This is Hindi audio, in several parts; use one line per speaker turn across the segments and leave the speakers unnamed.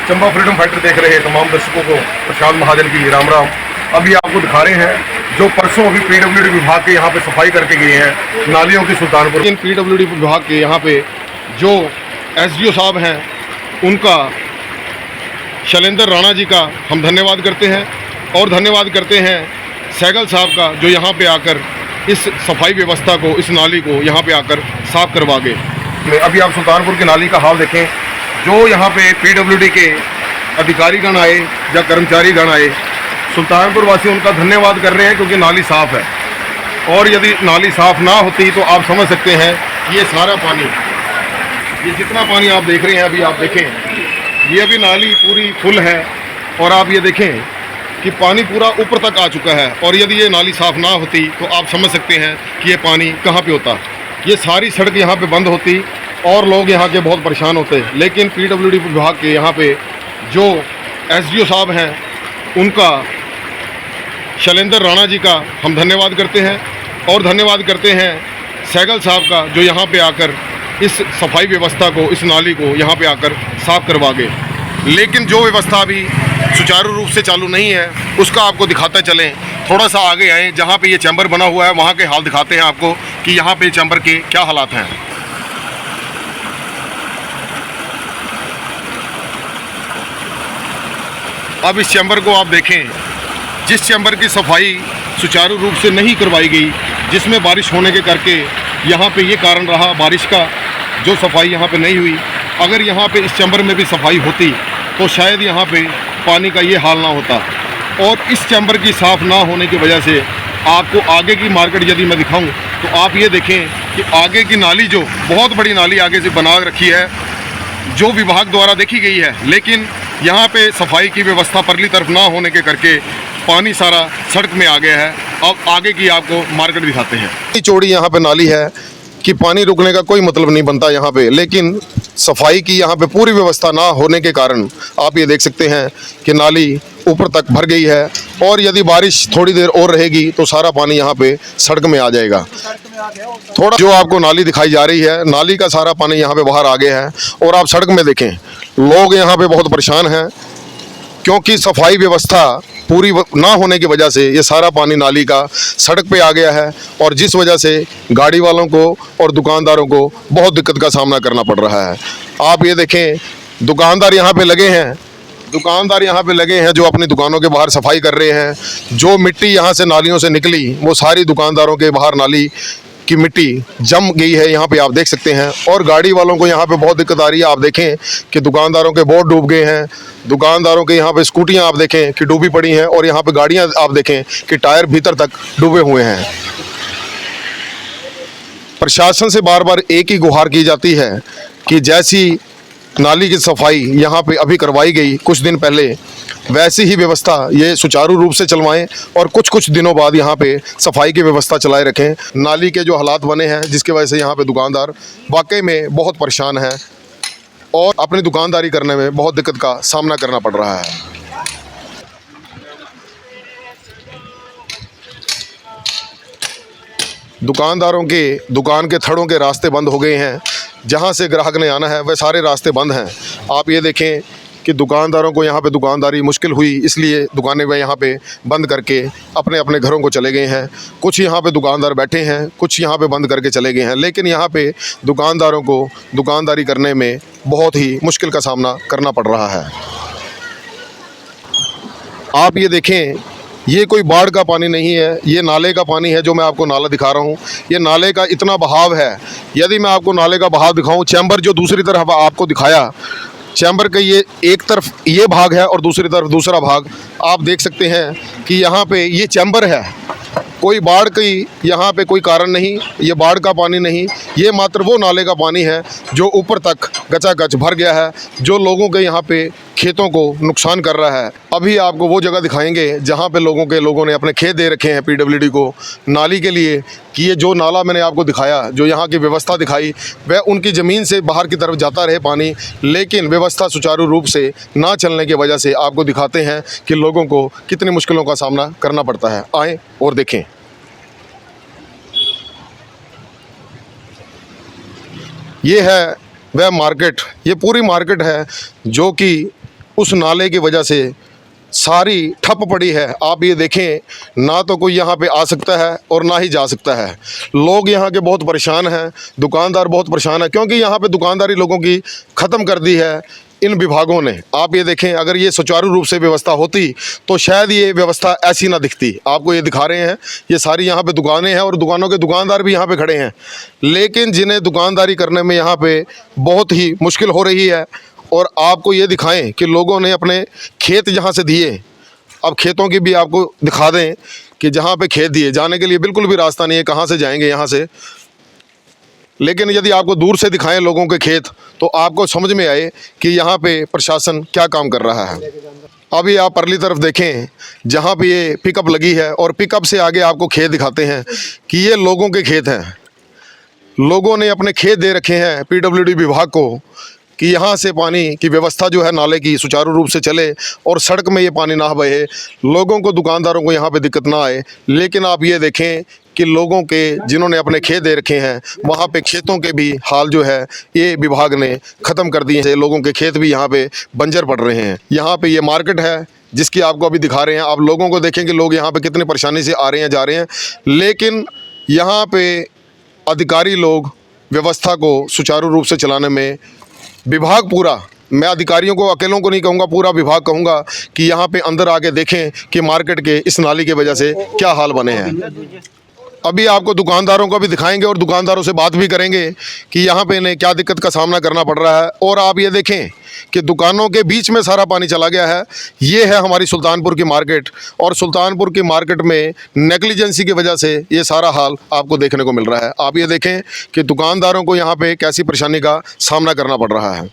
चंबा फ्रीडम फाइटर देख रहे तमाम दर्शकों को प्रशांत महाजन की राम राम। अभी आपको दिखा रहे हैं जो परसों अभी पीडब्ल्यूडी विभाग के यहाँ पे सफाई करके गए हैं नालियों की सुल्तानपुर। इन पीडब्ल्यूडी विभाग के यहाँ पे जो एसडीओ साहब हैं उनका शैलेंद्र राणा जी का हम धन्यवाद करते हैं और धन्यवाद करते हैं सहगल साहब का जो यहाँ पे आकर इस सफाई व्यवस्था को, इस नाली को यहाँ पे आकर साफ करवा गए। अभी आप सुल्तानपुर की नाली का हाल देखें। जो यहाँ पे पीडब्ल्यूडी के अधिकारीगण आए या कर्मचारीगण आए, सुल्तानपुर वासी उनका धन्यवाद कर रहे हैं क्योंकि नाली साफ़ है। और यदि नाली साफ़ ना होती तो आप समझ सकते हैं ये सारा पानी, ये जितना पानी आप देख रहे हैं, अभी आप देखें ये अभी नाली पूरी फुल है और आप ये देखें कि पानी पूरा ऊपर तक आ चुका है। और यदि ये नाली साफ़ ना होती तो आप समझ सकते हैं कि ये पानी कहाँ पे होता। ये सारी सड़क यहाँ पे बंद होती और लोग यहाँ के बहुत परेशान होते। लेकिन पीडब्ल्यूडी विभाग के यहाँ पे जो एसडीओ साहब हैं उनका शैलेंद्र राणा जी का हम धन्यवाद करते हैं और धन्यवाद करते हैं सहगल साहब का जो यहाँ पे आकर इस सफाई व्यवस्था को, इस नाली को यहाँ पे आकर साफ करवा गए। लेकिन जो व्यवस्था अभी सुचारू रूप से चालू नहीं है उसका आपको दिखाते चलें। थोड़ा सा आगे आएँ, जहाँ पे ये चैम्बर बना हुआ है वहाँ के हाल दिखाते हैं आपको कि यहाँ पे चैम्बर के क्या हालात हैं। अब इस चैम्बर को आप देखें, जिस चैम्बर की सफाई सुचारू रूप से नहीं करवाई गई, जिसमें बारिश होने के करके यहाँ पे ये कारण रहा बारिश का, जो सफाई यहाँ पे नहीं हुई। अगर यहाँ पे इस चैम्बर में भी सफाई होती तो शायद यहाँ पे पानी का ये हाल ना होता। और इस चैम्बर की साफ़ ना होने की वजह से आपको आगे की मार्केट यदि मैं दिखाऊं तो आप ये देखें कि आगे की नाली, जो बहुत बड़ी नाली आगे से बना रखी है, जो विभाग द्वारा देखी गई है, लेकिन यहाँ पे सफाई की व्यवस्था परली तरफ ना होने के करके पानी सारा सड़क में आ गया है। अब आगे की आपको मार्केट दिखाते हैं। चौड़ी यहाँ पे नाली है कि पानी रुकने का कोई मतलब नहीं बनता यहाँ पे, लेकिन सफाई की यहाँ पे पूरी व्यवस्था ना होने के कारण आप ये देख सकते हैं कि नाली ऊपर तक भर गई है। और यदि बारिश थोड़ी देर और रहेगी तो सारा पानी यहाँ पे सड़क में आ जाएगा। थोड़ा जो आपको नाली दिखाई जा रही है, नाली का सारा पानी यहाँ पे बाहर आ गया है। और आप सड़क में देखें, लोग यहाँ पे बहुत परेशान हैं क्योंकि सफाई व्यवस्था पूरी ना होने की वजह से ये सारा पानी नाली का सड़क पे आ गया है और जिस वजह से गाड़ी वालों को और दुकानदारों को बहुत दिक्कत का सामना करना पड़ रहा है। आप ये देखें, दुकानदार यहाँ पे लगे हैं जो अपनी दुकानों के बाहर सफाई कर रहे हैं। जो मिट्टी यहाँ से नालियों से निकली वो सारी दुकानदारों के बाहर नाली की मिट्टी जम गई है, यहाँ पे आप देख सकते हैं। और गाड़ी वालों को यहाँ पे बहुत दिक्कत आ रही है। आप देखें कि दुकानदारों के बोर्ड डूब गए हैं, दुकानदारों के यहाँ पे स्कूटियाँ आप देखें कि डूबी पड़ी हैं और यहाँ पे गाड़ियाँ आप देखें कि टायर भीतर तक डूबे हुए हैं। प्रशासन से बार बार एक ही गुहार की जाती है कि जैसी नाली की सफाई यहाँ पे अभी करवाई गई कुछ दिन पहले, वैसी ही व्यवस्था ये सुचारू रूप से चलवाएं और कुछ दिनों बाद यहाँ पे सफाई की व्यवस्था चलाए रखें। नाली के जो हालात बने हैं जिसकी वजह से यहाँ पे दुकानदार वाकई में बहुत परेशान हैं और अपनी दुकानदारी करने में बहुत दिक्कत का सामना करना पड़ रहा है। दुकानदारों के दुकान के थड़ों के रास्ते बंद हो गए हैं, जहां से ग्राहक ने आना है वह सारे रास्ते बंद हैं। आप ये देखें कि दुकानदारों को यहाँ पे दुकानदारी मुश्किल हुई, इसलिए दुकानें वह यहाँ पे बंद करके अपने अपने घरों को चले गए हैं। कुछ यहाँ पे दुकानदार बैठे हैं, कुछ यहाँ पे बंद करके चले गए हैं। लेकिन यहाँ पे दुकानदारों को दुकानदारी करने में बहुत ही मुश्किल का सामना करना पड़ रहा है। आप ये देखें, ये कोई बाढ़ का पानी नहीं है, ये नाले का पानी है। जो मैं आपको नाला दिखा रहा हूँ, ये नाले का इतना बहाव है। यदि मैं आपको नाले का बहाव दिखाऊं, चैम्बर जो दूसरी तरफ आपको दिखाया, चैम्बर का ये एक तरफ ये भाग है और दूसरी तरफ दूसरा भाग, आप देख सकते हैं कि यहाँ पे ये चैम्बर है। कोई बाढ़ की यहाँ पे कोई कारण नहीं, ये बाढ़ का पानी नहीं, ये मात्र वो नाले का पानी है जो ऊपर तक गचागच भर गया है, जो लोगों के यहाँ पे खेतों को नुकसान कर रहा है। अभी आपको वो जगह दिखाएंगे जहाँ पे लोगों ने अपने खेत दे रखे हैं पीडब्ल्यूडी को नाली के लिए, कि ये जो नाला मैंने आपको दिखाया, जो यहाँ की व्यवस्था दिखाई, वह उनकी ज़मीन से बाहर की तरफ जाता रहे पानी, लेकिन व्यवस्था सुचारू रूप से ना चलने की वजह से आपको दिखाते हैं कि लोगों को कितनी मुश्किलों का सामना करना पड़ता है। आएँ और देखें। ये है वह मार्केट, ये पूरी मार्केट है जो कि उस नाले की वजह से सारी ठप पड़ी है। आप ये देखें, ना तो कोई यहाँ पे आ सकता है और ना ही जा सकता है। लोग यहाँ के बहुत परेशान हैं, दुकानदार बहुत परेशान है, क्योंकि यहाँ पे दुकानदारी लोगों की ख़त्म कर दी है इन विभागों ने। आप ये देखें, अगर ये सुचारू रूप से व्यवस्था होती तो शायद ये व्यवस्था ऐसी ना दिखती। आपको ये दिखा रहे हैं, ये सारी यहाँ पे दुकानें हैं और दुकानों के दुकानदार भी यहाँ पे खड़े हैं, लेकिन जिन्हें दुकानदारी करने में यहाँ पे बहुत ही मुश्किल हो रही है। और आपको ये दिखाएं कि लोगों ने अपने खेत जहाँ से दिए, अब खेतों की भी आपको दिखा दें कि जहाँ पे खेत दिए, जाने के लिए बिल्कुल भी रास्ता नहीं है, कहाँ से जाएंगे यहाँ से। लेकिन यदि आपको दूर से दिखाएं लोगों के खेत, तो आपको समझ में आए कि यहाँ पे प्रशासन क्या काम कर रहा है। अभी आप परली तरफ देखें, जहाँ पे ये पिकअप लगी है और पिकअप से आगे आपको खेत दिखाते हैं कि ये लोगों के खेत हैं। लोगों ने अपने खेत दे रखे हैं पीडब्ल्यूडी विभाग को कि यहाँ से पानी की व्यवस्था जो है नाले की सुचारू रूप से चले और सड़क में ये पानी ना बहे, लोगों को, दुकानदारों को यहाँ पे दिक्कत ना आए। लेकिन आप ये देखें कि लोगों के, जिन्होंने अपने खेत दे रखे हैं, वहाँ पे खेतों के भी हाल जो है ये विभाग ने ख़त्म कर दिए हैं। लोगों के खेत भी यहाँ पे बंजर पड़ रहे हैं। यहाँ पे ये मार्केट है जिसकी आपको अभी दिखा रहे हैं। आप लोगों को देखें कि लोग यहाँ पे कितनी परेशानी से आ रहे हैं, जा रहे हैं, लेकिन यहाँ पे अधिकारी लोग व्यवस्था को सुचारू रूप से चलाने में, विभाग पूरा, मैं अधिकारियों को, अकेलों को नहीं कहूँगा, पूरा विभाग कहूँगा कि यहाँ पे अंदर आके देखें कि मार्केट के इस नाली की वजह से क्या हाल बने हैं। अभी आपको दुकानदारों का भी दिखाएंगे और दुकानदारों से बात भी करेंगे कि यहाँ पे इन्हें क्या दिक्कत का सामना करना पड़ रहा है। और आप ये देखें कि दुकानों के बीच में सारा पानी चला गया है। ये है हमारी सुल्तानपुर की मार्केट, और सुल्तानपुर की मार्केट में नेग्लिजेंसी की वजह से ये सारा हाल आपको देखने को मिल रहा है। आप ये देखें कि दुकानदारों को यहाँ पे कैसी परेशानी का सामना करना पड़ रहा है।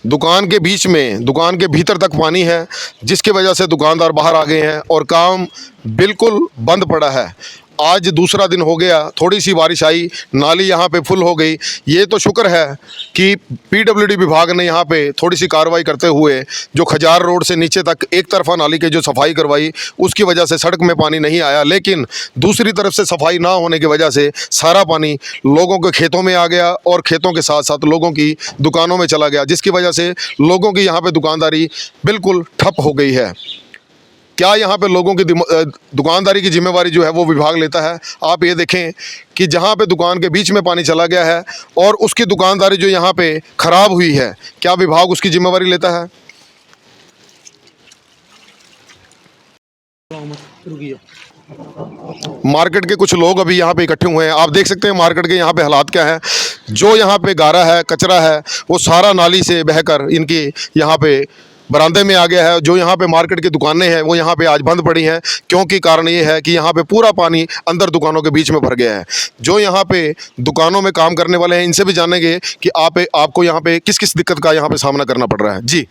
दुकान के बीच में, दुकान के भीतर तक पानी है, जिसकी वजह से दुकानदार बाहर आ गए हैं और काम बिल्कुल बंद पड़ा है। आज दूसरा दिन हो गया, थोड़ी सी बारिश आई, नाली यहाँ पे फुल हो गई। ये तो शुक्र है कि पीडब्ल्यूडी विभाग ने यहाँ पे थोड़ी सी कार्रवाई करते हुए जो खजार रोड से नीचे तक एक तरफा नाली की जो सफाई करवाई, उसकी वजह से सड़क में पानी नहीं आया। लेकिन दूसरी तरफ से सफाई ना होने की वजह से सारा पानी लोगों के खेतों में आ गया और खेतों के साथ साथ लोगों की दुकानों में चला गया, जिसकी वजह से लोगों की यहाँ पे दुकानदारी बिल्कुल ठप हो गई है। क्या यहाँ पे लोगों की दुकानदारी की जिम्मेवारी जो है वो विभाग लेता है? आप ये देखें कि जहाँ पे दुकान के बीच में पानी चला गया है और उसकी दुकानदारी जो यहाँ पे ख़राब हुई है, क्या विभाग उसकी जिम्मेवारी लेता है? मार्केट के कुछ लोग अभी यहाँ पे इकट्ठे हुए हैं। आप देख सकते हैं मार्केट के यहाँ पे हालात क्या है। जो यहाँ पे गारा है, कचरा है, वो सारा नाली से बहकर इनकी यहाँ पे बरामदे में आ गया है। जो यहाँ पे मार्केट की दुकानें हैं वो यहाँ पे आज बंद पड़ी हैं, क्योंकि कारण ये है कि यहाँ पे पूरा पानी अंदर दुकानों के बीच में भर गया है। जो यहाँ पे दुकानों में काम करने वाले हैं, इनसे भी जानेंगे कि आपको यहाँ पे किस किस दिक्कत का यहाँ पे सामना करना पड़ रहा है। जी,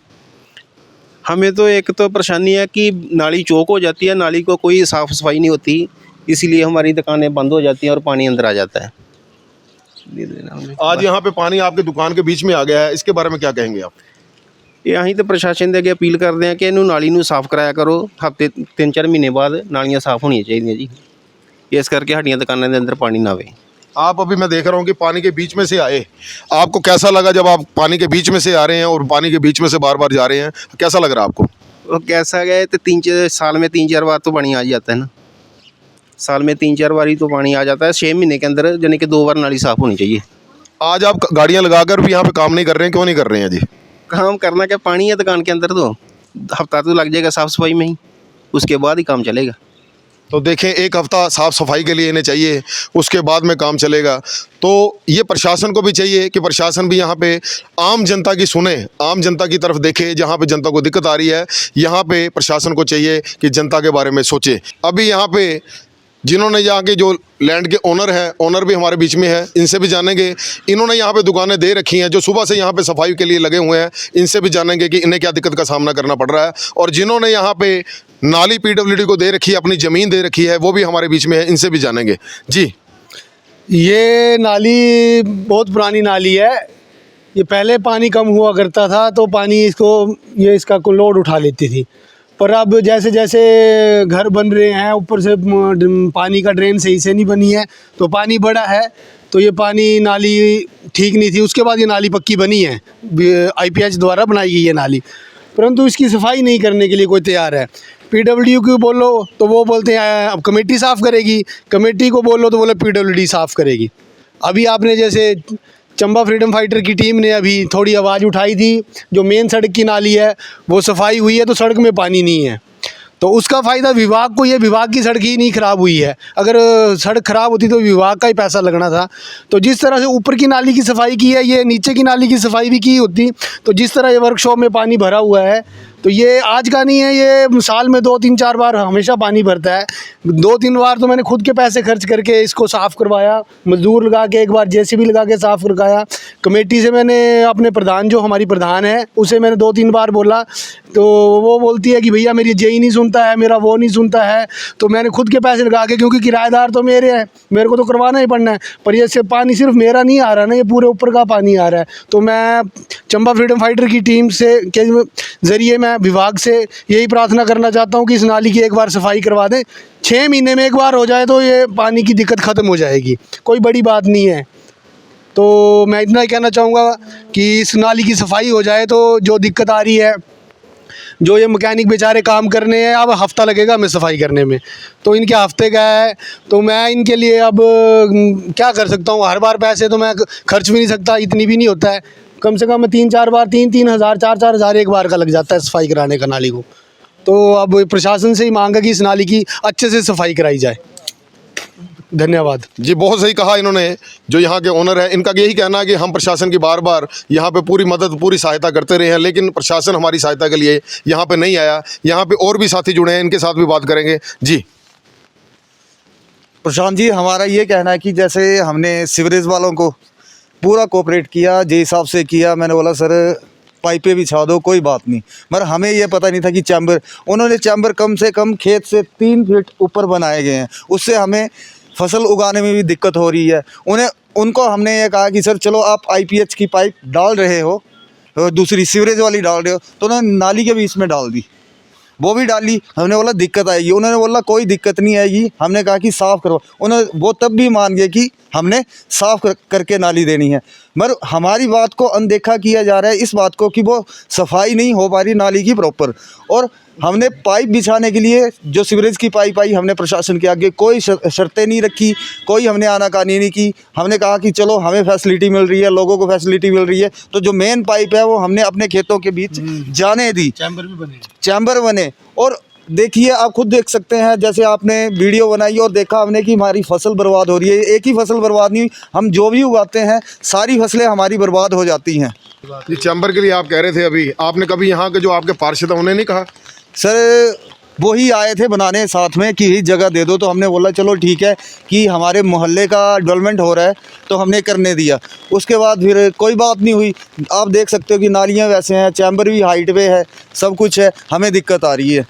हमें तो एक तो परेशानी है कि नाली चौक हो जाती है, नाली को कोई साफ़ सफाई नहीं होती, इसीलिए हमारी दुकानें बंद हो जाती हैं और पानी अंदर आ जाता है।
आज यहाँ पे पानी आपके दुकान के बीच में आ गया है, इसके बारे में क्या कहेंगे आप?
ਅਸੀਂ ਤਾਂ ਪ੍ਰਸ਼ਾਸਨ ਦੇ ਅੱਗੇ ਅਪੀਲ ਕਰਦੇ ਹਾਂ ਕਿ ਇਹਨੂੰ ਨਾਲੀ ਨੂੰ ਸਾਫ਼ ਕਰਾਇਆ ਕਰੋ। ਹਫ਼ਤੇ 3-4 ਮਹੀਨੇ ਬਾਅਦ ਨਾਲੀਆਂ ਸਾਫ਼ ਹੋਣੀਆਂ ਚਾਹੀਦੀਆਂ ਜੀ, ਇਸ ਕਰਕੇ ਸਾਡੀਆਂ ਦੁਕਾਨਾਂ ਦੇ ਅੰਦਰ ਪਾਣੀ ਨਾ ਆਵੇ।
आप अभी मैं देख रहा हूँ कि पानी के बीच में से आए, आपको कैसा लगा जब आप पानी के बीच में से आ रहे हैं और पानी के बीच में से बार बार जा रहे हैं? कैसा लग रहा है आपको?
वो कैसा गया तो 3-4 साल में 3-4 बार तो पानी आ जाता है ना, साल में 3-4 बार ही तो पानी आ जाता है। 6 महीने के अंदर यानी कि 2 बार नाली साफ़ होनी चाहिए।
आज आप गाड़ियाँ लगाकर भी यहाँ पे काम नहीं कर रहे हैं, क्यों नहीं कर रहे हैं जी?
काम करना क्या, पानी है दुकान के अंदर, तो हफ्ता तो लग जाएगा साफ़ सफाई में ही, उसके बाद ही काम चलेगा।
तो देखें, एक हफ़्ता साफ़ सफाई के लिए इन्हें चाहिए, उसके बाद में काम चलेगा। तो ये प्रशासन को भी चाहिए कि प्रशासन भी यहाँ पे आम जनता की सुने, आम जनता की तरफ देखे। जहाँ पे जनता को दिक्कत आ रही है, यहाँ पे प्रशासन को चाहिए कि जनता के बारे में सोचे। अभी यहाँ पे जिन्होंने यहाँ के जो लैंड के ओनर हैं, ओनर भी हमारे बीच में है, इनसे भी जानेंगे। इन्होंने यहाँ पे दुकानें दे रखी हैं, जो सुबह से यहाँ पे सफाई के लिए लगे हुए हैं, इनसे भी जानेंगे कि इन्हें क्या दिक्कत का सामना करना पड़ रहा है। और जिन्होंने यहाँ पे नाली पीडब्ल्यूडी को दे रखी है, अपनी ज़मीन दे रखी है, वो भी हमारे बीच में है, इनसे भी जानेंगे। जी,
ये नाली बहुत पुरानी नाली है। ये पहले पानी कम हुआ करता था तो पानी इसका लोड उठा लेती थी। पर अब जैसे जैसे घर बन रहे हैं, ऊपर से पानी का ड्रेन सही से नहीं बनी है, तो पानी बड़ा है, तो ये पानी नाली ठीक नहीं थी। उसके बाद ये नाली पक्की बनी है, IPH द्वारा बनाई गई है नाली, परंतु इसकी सफाई नहीं करने के लिए कोई तैयार है। PWD को बोलो तो वो बोलते हैं अब कमेटी साफ़ करेगी, कमेटी को बोलो तो बोले PWD साफ़ करेगी। अभी आपने जैसे चंबा फ्रीडम फाइटर की टीम ने अभी थोड़ी आवाज़ उठाई थी, जो मेन सड़क की नाली है वो सफाई हुई है, तो सड़क में पानी नहीं है, तो उसका फ़ायदा विभाग को, ये विभाग की सड़क ही नहीं ख़राब हुई है। अगर सड़क ख़राब होती तो विभाग का ही पैसा लगना था। तो जिस तरह से ऊपर की नाली की सफाई की है, ये नीचे की नाली की सफाई भी की होती, तो जिस तरह ये वर्कशॉप में पानी भरा हुआ है, तो ये आज का नहीं है, ये साल में 2-3-4 बार हमेशा पानी भरता है। 2-3 बार तो मैंने खुद के पैसे खर्च करके इसको साफ़ करवाया, मजदूर लगा के, एक बार JCB लगा के साफ़ करवाया। कमेटी से मैंने अपने प्रधान, जो हमारी प्रधान है, उसे मैंने 2-3 बार बोला, तो वो बोलती है कि भैया मेरी जेई नहीं सुनता है, मेरा वो नहीं सुनता है। तो मैंने खुद के पैसे लगा के, क्योंकि किराएदार तो मेरे हैं, मेरे को तो करवाना ही पड़ना है, पर ये से पानी सिर्फ मेरा नहीं आ रहा ना, ये पूरे ऊपर का पानी आ रहा है। तो मैं चंबा फ्रीडम फाइटर की टीम से के ज़रिए मैं विभाग से यही प्रार्थना करना चाहता हूँ कि इस नाली की एक बार सफाई करवा दें। 6 महीने में एक बार हो जाए तो ये पानी की दिक्कत ख़त्म हो जाएगी, कोई बड़ी बात नहीं है। तो मैं इतना ही कहना चाहूँगा कि इस नाली की सफाई हो जाए, तो जो दिक्कत आ रही है, जो ये मैकेनिक बेचारे काम करने हैं, अब हफ़्ता लगेगा हमें सफाई करने में, तो इनके हफ्ते का है, तो मैं इनके लिए अब क्या कर सकता हूँ। हर बार पैसे तो मैं खर्च भी नहीं सकता, इतनी भी नहीं होता है, कम से कम 3-4 बार 3-3 हज़ार 4-4 हज़ार एक बार का लग जाता है सफाई कराने का नाली को। तो अब प्रशासन से ही मांग है कि इस नाली की अच्छे से सफाई कराई जाए। धन्यवाद
जी, बहुत सही कहा इन्होंने। जो यहाँ के ओनर हैं, इनका यही कहना है कि हम प्रशासन की बार बार यहाँ पे पूरी मदद, पूरी सहायता करते रहे हैं, लेकिन प्रशासन हमारी सहायता के लिए यहाँ पे नहीं आया। यहाँ पे और भी साथी जुड़े हैं, इनके साथ भी बात करेंगे। जी
प्रशांत जी, हमारा ये कहना है कि जैसे हमने सीवरेज वालों को पूरा कोऑपरेट किया, जिस हिसाब से किया, मैंने बोला सर पाइपें बिछा दो, कोई बात नहीं, मगर हमें ये पता नहीं था कि चैम्बर, उन्होंने चैम्बर कम से कम खेत से 3 फीट ऊपर बनाए गए हैं, उससे हमें फसल उगाने में भी दिक्कत हो रही है। उनको हमने ये कहा कि सर चलो आप IPH की पाइप डाल रहे हो, दूसरी सीवरेज वाली डाल रहे हो, तो उन्होंने नाली के बीच में डाल दी, वो भी डाली। हमने बोला दिक्कत आएगी, उन्होंने बोला कोई दिक्कत नहीं आएगी। हमने कहा कि साफ़ करो, वो तब भी मान गए कि हमने साफ़ करके नाली देनी है, मगर हमारी बात को अनदेखा किया जा रहा है, इस बात को कि वो सफाई नहीं हो पा रही नाली की प्रॉपर। और हमने पाइप बिछाने के लिए जो सीवरेज की पाइप आई, हमने प्रशासन के आगे कोई शर्तें नहीं रखी, कोई हमने आनाकानी नहीं की। हमने कहा कि चलो हमें फैसिलिटी मिल रही है, लोगों को फैसिलिटी मिल रही है, तो जो मेन पाइप है वो हमने अपने खेतों के बीच जाने दी। चैम्बर बने और देखिए, आप खुद देख सकते हैं, जैसे आपने वीडियो बनाई और देखा हमने कि हमारी फसल बर्बाद हो रही है। एक ही फसल बर्बाद नहीं, हम जो भी उगाते हैं सारी फसलें हमारी बर्बाद हो जाती हैं।
ये चैम्बर के लिए आप कह रहे थे अभी, आपने कभी यहाँ के जो आपके पार्षद हैं उन्हें नहीं कहा?
सर वो ही आए थे बनाने साथ में कि ही जगह दे दो, तो हमने बोला चलो ठीक है कि हमारे मोहल्ले का डेवलपमेंट हो रहा है, तो हमने करने दिया। उसके बाद फिर कोई बात नहीं हुई। आप देख सकते हो कि नालियाँ वैसे हैं, चैम्बर भी हाइट पे है, सब कुछ है, हमें दिक्कत आ रही है।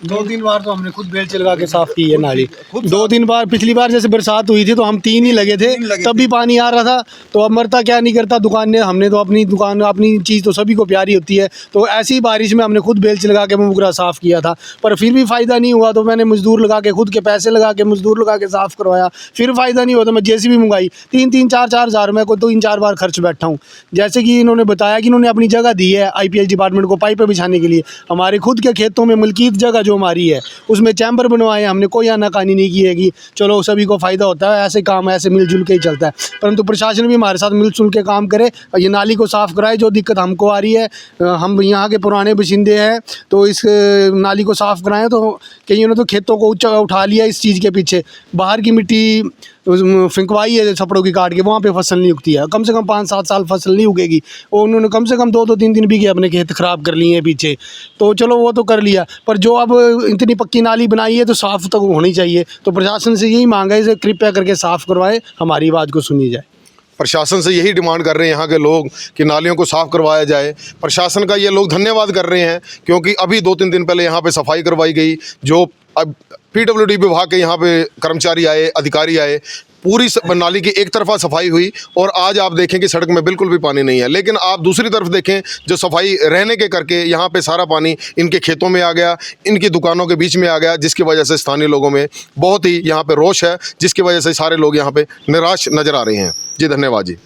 2-3 बार तो हमने खुद बेल्ट लगा के साफ़ की है नाली। 2-3 बार, पिछली बार जैसे बरसात हुई थी तो हम 3 ही लगे थे, तब भी पानी आ रहा था। तो अब मरता क्या नहीं करता दुकान ने, हमने तो अपनी दुकान, अपनी चीज़ तो सभी को प्यारी होती है, तो ऐसी बारिश में हमने खुद बेल्ट लगा के मुगरा साफ़ किया था, पर फिर भी फ़ायदा नहीं हुआ। तो मैंने मजदूर लगा के, खुद के पैसे लगा के मजदूर लगा के साफ़ करवाया, फिर फ़ायदा नहीं हुआ तो मैं JCB मंगाई। 3-3, 4-4 हज़ार में को 3-4 बार खर्च बैठा हूँ। जैसे कि इन्होंने बताया कि इन्होंने अपनी जगह दी है IPH डिपार्टमेंट को पाइपें बिछाने के लिए। हमारे खुद के खेतों में मलकीत जगह जो हमारी है उसमें चैम्बर बनवाए, हमने कोई आनाकानी नहीं की है कि चलो सभी को फ़ायदा होता है, ऐसे काम ऐसे मिलजुल के ही चलता है। परंतु प्रशासन भी हमारे साथ मिलजुल के काम करे और ये नाली को साफ़ कराए। जो दिक्कत हमको आ रही है, हम यहाँ के पुराने बाशिंदे हैं, तो इस नाली को साफ़ कराएं। तो कईयों ने तो खेतों को ऊँचा उठा लिया इस चीज़ के पीछे, बाहर की मिट्टी फिंकवाई है छपड़ों की काट के, वहाँ पे फसल नहीं उगती है, कम से कम 5-7 साल फसल नहीं उगेगी। और उन्होंने कम से कम 2-2, 3-3 बीघे अपने खेत ख़राब कर लिए हैं पीछे। तो चलो वो तो कर लिया, पर जो अब इतनी पक्की नाली बनाई है तो साफ़ तो होनी चाहिए। तो प्रशासन से यही मांग है, इसे कृपया करके साफ़ करवाएं, हमारी आवाज़ को सुनी जाए।
प्रशासन से यही डिमांड कर रहे हैं यहाँ के लोग कि नालियों को साफ़ करवाया जाए। प्रशासन का ये लोग धन्यवाद कर रहे हैं, क्योंकि अभी 2-3 दिन पहले यहाँ पे सफाई करवाई गई। जो अब PWD विभाग के यहाँ पे कर्मचारी आए, अधिकारी आए, पूरी नाली की एक तरफा सफाई हुई और आज आप देखें कि सड़क में बिल्कुल भी पानी नहीं है। लेकिन आप दूसरी तरफ देखें, जो सफाई रहने के करके यहाँ पे सारा पानी इनके खेतों में आ गया, इनकी दुकानों के बीच में आ गया, जिसकी वजह से स्थानीय लोगों में बहुत ही यहाँ पे रोष है, जिसकी वजह से सारे लोग यहाँ पे निराश नज़र आ रहे हैं। जी धन्यवाद जी।